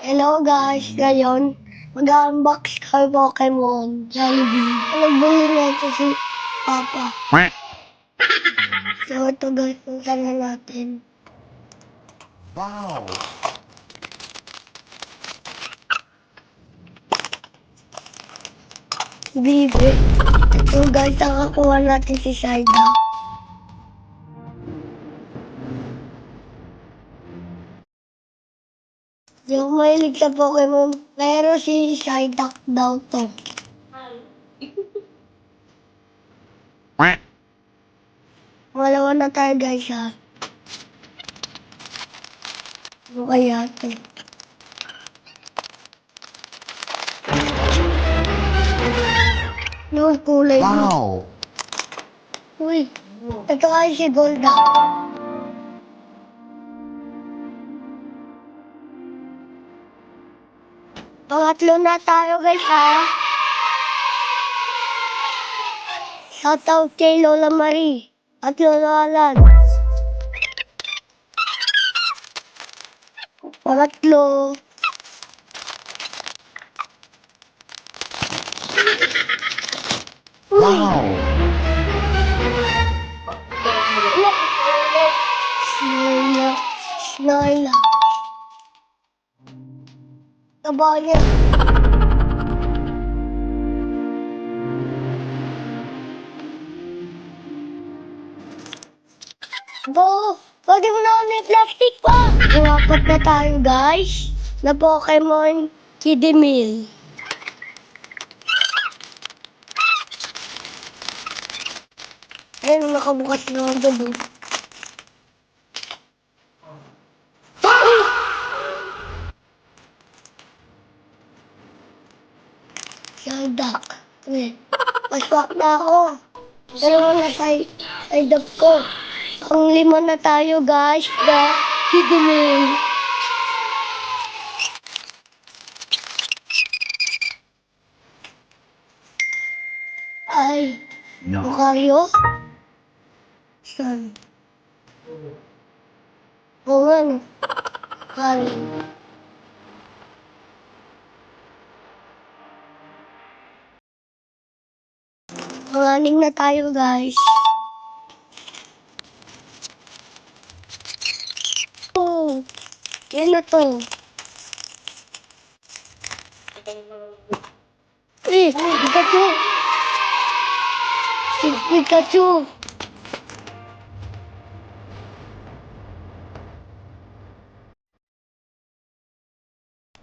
Hello guys, ngayon mag-unbox kay Pokemon Jollibee. Nagbili na ito si Papa. So ito guys, puntan na natin. Wow! Bibi. Ito guys, nakakuha natin si Saida. Yung mahilig sa Pokemon, pero si Psyduck daw to. Malawa na tayo guys ha. Ano kaya ito? Yung kulay mo. Wow! Uy, ito ay si Golda. Pangatlo na tayo guys ha. Shoutout kay Lola Marie at Lola Alan. Pangatlo. Wow! Snorla. Taba niya. Pwede mo na may plastic pa. Umapat na tayo guys. Na Pokemon Kidimil. Ayun, nakabukas na ang gabi. Psyduck. Paswak na ako. Pero side up ko. Ang lima na tayo guys. The Kidimil. Ay. No. Lucario? Saan? Oo nga no. Lucario. Mangaling na tayo guys. Oh, yan na to. Pikachu! Si Pikachu!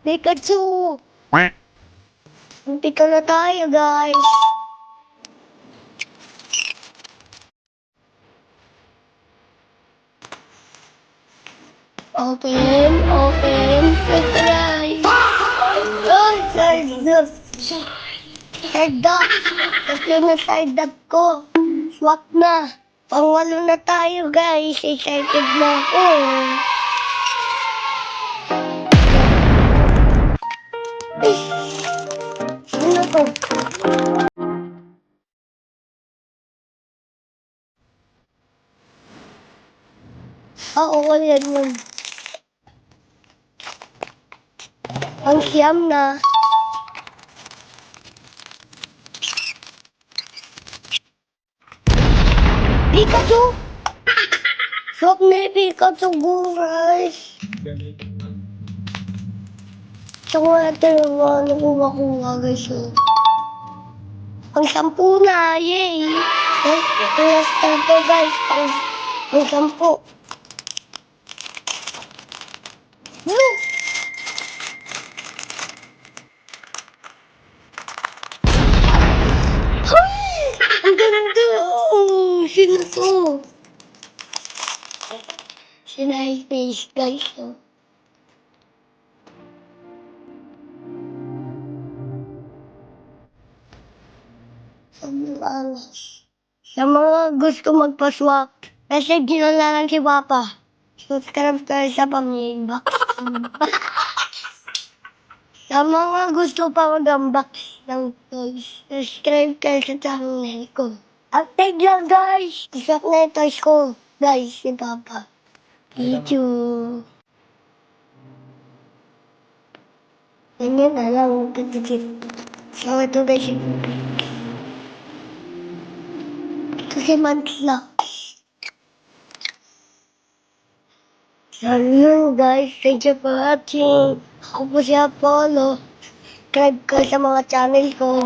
Pikachu! Pika na tayo guys. Open, surprise! Ay, Psyduck! Psyduck! Tatlo na Psyduck ko. Swak na. Pangwalo na tayo guys. Excited na ako. Ay, sino to? Oo, yan yun. Ang siyam na. Pikachu! Sok na Pikachu guys. Tsaka ito yung mga nakuha guys. Ang 10 na, yay! Last time ko guys, ang 10. No! Ay! Ang ganda! Oh, sino to? Sinay-face guys. Oh. Sa mga gusto magpa-swap, message nyo na lang si Papa. Subscribe kayo sa pamilya. Sa mga gusto pa mag-unbox ng toys, subscribe kayo sa channel ko. Update lang guys! Isap na yung toys ko. Guys, si Papa. Thank you. Yun na lang, didikit. So, ito na siya. Ito si Mansla. So, yun guys. Thank you for watching. Ako po si Apollo. Subscribe ka sa mga channel ko.